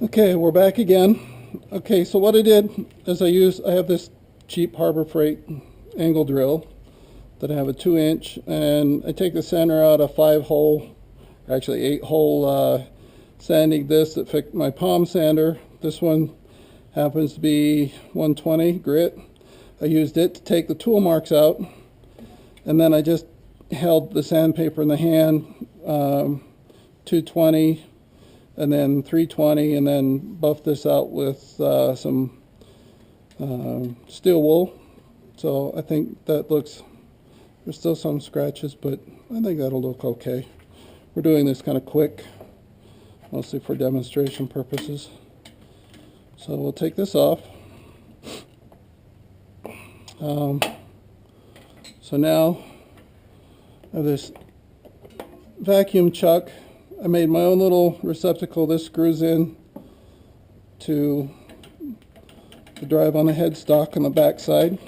Okay, we're back again. Okay, so what I did is I have this cheap Harbor Freight angle drill that I have a 2-inch, and I take the center out of 5-hole, actually 8-hole sanding disc that fit my palm sander. This one happens to be 120 grit. I used it to take the tool marks out, and then I just held the sandpaper in the hand, 220 and then 320, and then buff this out with some steel wool. So I think that looks, there's still some scratches, but I think that'll look okay. We're doing this kind of quick, mostly for demonstration purposes. So we'll take this off. So now I have this vacuum chuck. I made my own little receptacle. This screws in to the drive on the headstock on the back side.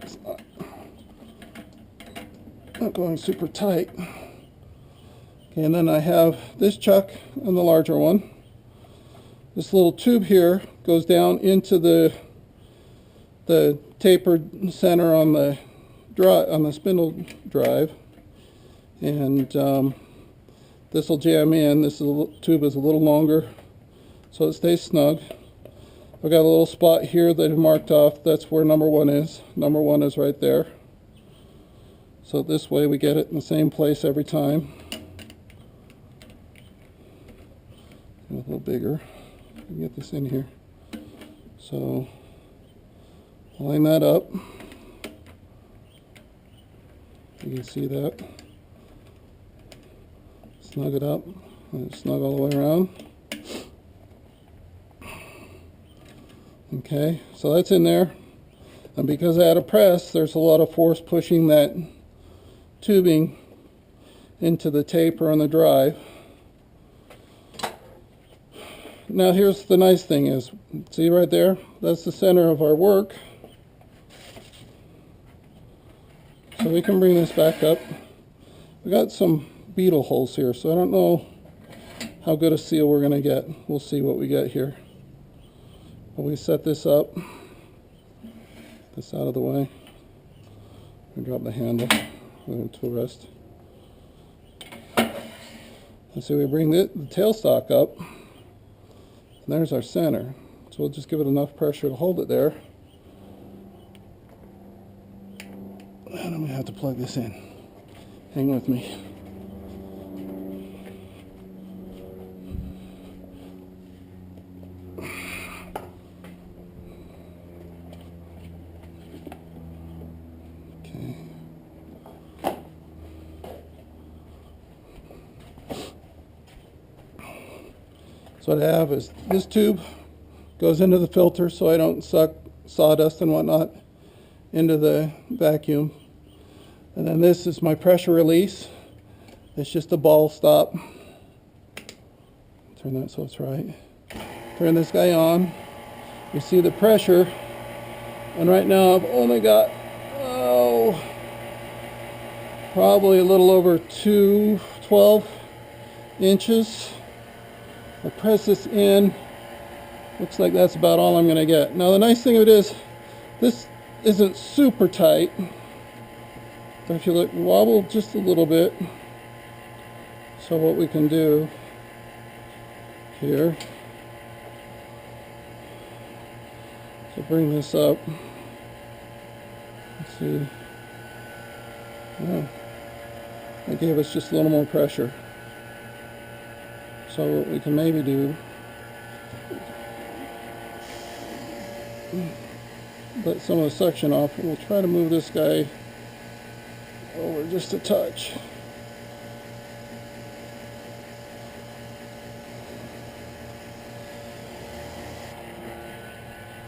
It's not going super tight. Okay, and then I have this chuck and the larger one. This little tube here goes down into the tapered center on the spindle drive, and this will jam in. This tube is a little longer, so it stays snug. I've got a little spot here that I've marked off. That's where number 1 is. Number 1 is right there. So this way we get it in the same place every time. A little bigger. Get this in here. So line that up. You can see that. Snug it up. Snug all the way around. Okay, so that's in there. And because I had a press, there's a lot of force pushing that tubing into the taper on the drive. Now here's the nice thing is, see right there? That's the center of our work. So we can bring this back up. We got some beetle holes here, so I don't know how good a seal we're going to get. We'll see what we get here. But we set this up. This out of the way. We drop the handle to rest. And so we bring the tailstock up. And there's our center. So we'll just give it enough pressure to hold it there. And I'm going to have to plug this in. Hang with me. Okay. So what I have is this tube goes into the filter so I don't suck sawdust and whatnot into the vacuum. And then this is my pressure release. It's just a ball stop. Turn that so it's right. Turn this guy on. You see the pressure. And right now I've only got, probably a little over 12 inches. I press this in. Looks like that's about all I'm going to get. Now the nice thing of it is, this isn't super tight. But if you look, wobble just a little bit. So what we can do here, so bring this up. Let's see. Oh, that gave us just a little more pressure. So what we can maybe do, let some of the suction off, and we'll try to move this guy over just a touch.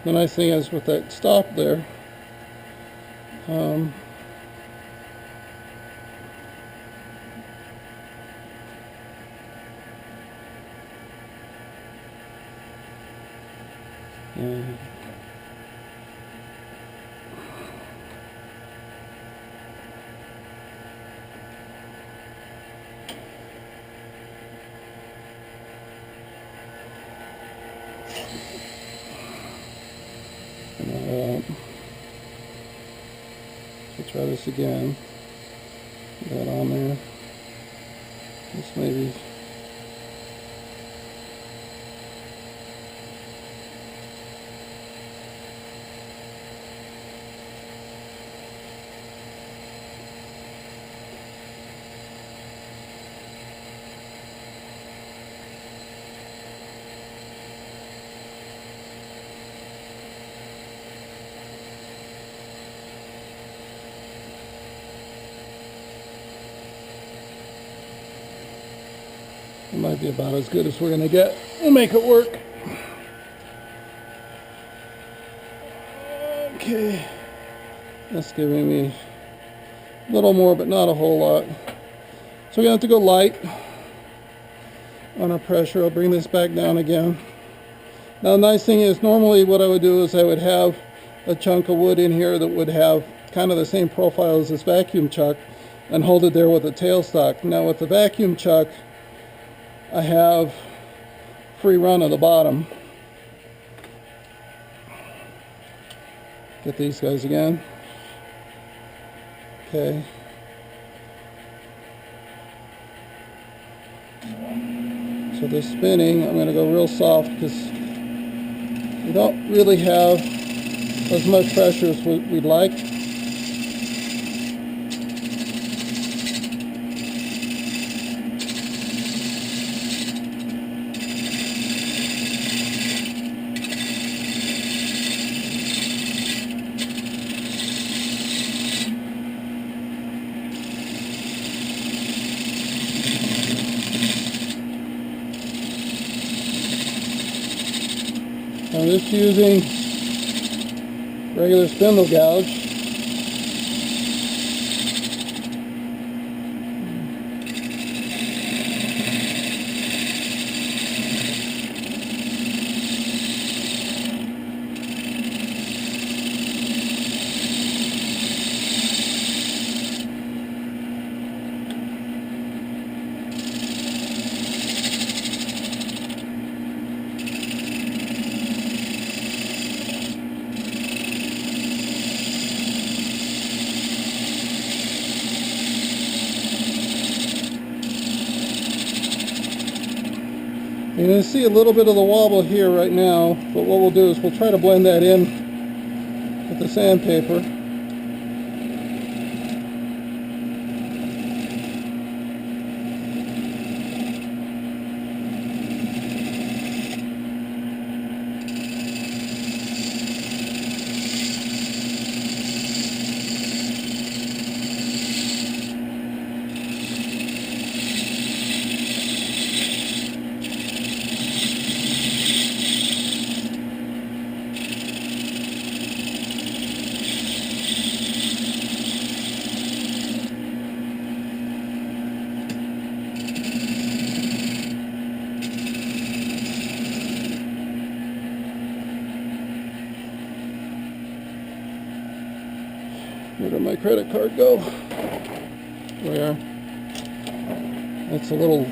The nice thing is with that stop there, So try this again. Put that on there. This maybe. It might be about as good as we're going to get. We'll make it work. Okay. That's giving me a little more, but not a whole lot. So we're going to have to go light on our pressure. I'll bring this back down again. Now the nice thing is, normally what I would do is I would have a chunk of wood in here that would have kind of the same profile as this vacuum chuck and hold it there with a tailstock. Now with the vacuum chuck, I have free run of the bottom. Get these guys again. Okay. So the spinning, I'm going to go real soft because we don't really have as much pressure as we'd like. I'm just using regular spindle gouge. You're going to see a little bit of the wobble here right now, but what we'll do is we'll try to blend that in with the sandpaper. Where did my credit card go? Where? It's a little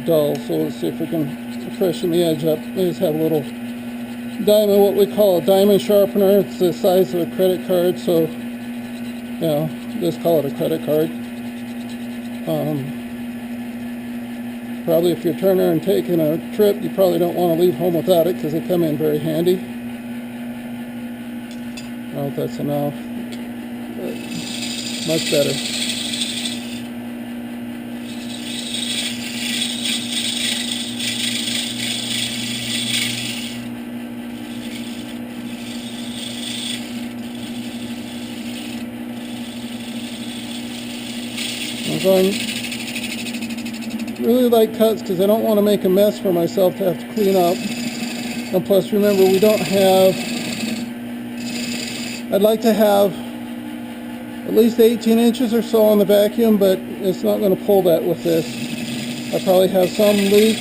dull, so let's see if we can freshen the edge up. We just have a little diamond, what we call a diamond sharpener. It's the size of a credit card, so, you know, just call it a credit card. Probably if you're turning and taking a trip, you probably don't want to leave home without it because they come in very handy. I don't know if that's enough, but much better. I'm going really light cuts because I don't want to make a mess for myself to have to clean up. And plus, remember, we don't have, I'd like to have at least 18 inches or so on the vacuum, but it's not going to pull that with this. I probably have some leak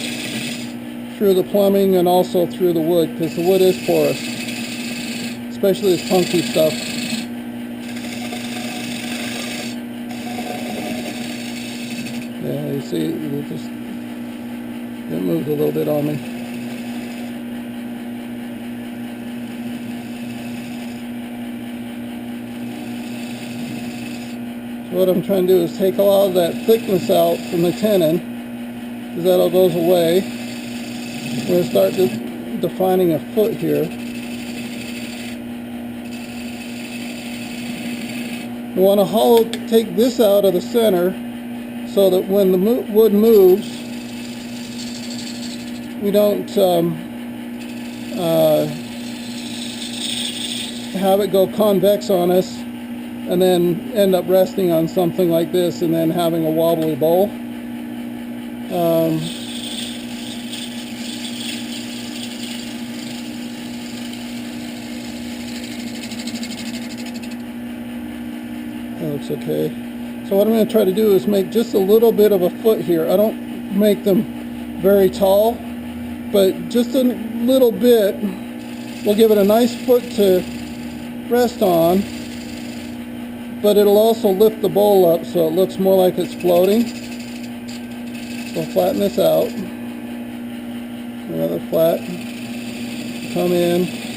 through the plumbing and also through the wood because the wood is porous, especially this punky stuff. Yeah, you see, it moved a little bit on me. what I'm trying to do is take a lot of that thickness out from the tenon, because that all goes away. We're going to start defining a foot here. We want to take this out of the center so that when the wood moves, we don't have it go convex on us and then end up resting on something like this and then having a wobbly bowl. That looks okay. So what I'm going to try to do is make just a little bit of a foot here. I don't make them very tall, but just a little bit will give it a nice foot to rest on, but it'll also lift the bowl up so it looks more like it's floating. So flatten this out. Another flat. Come in.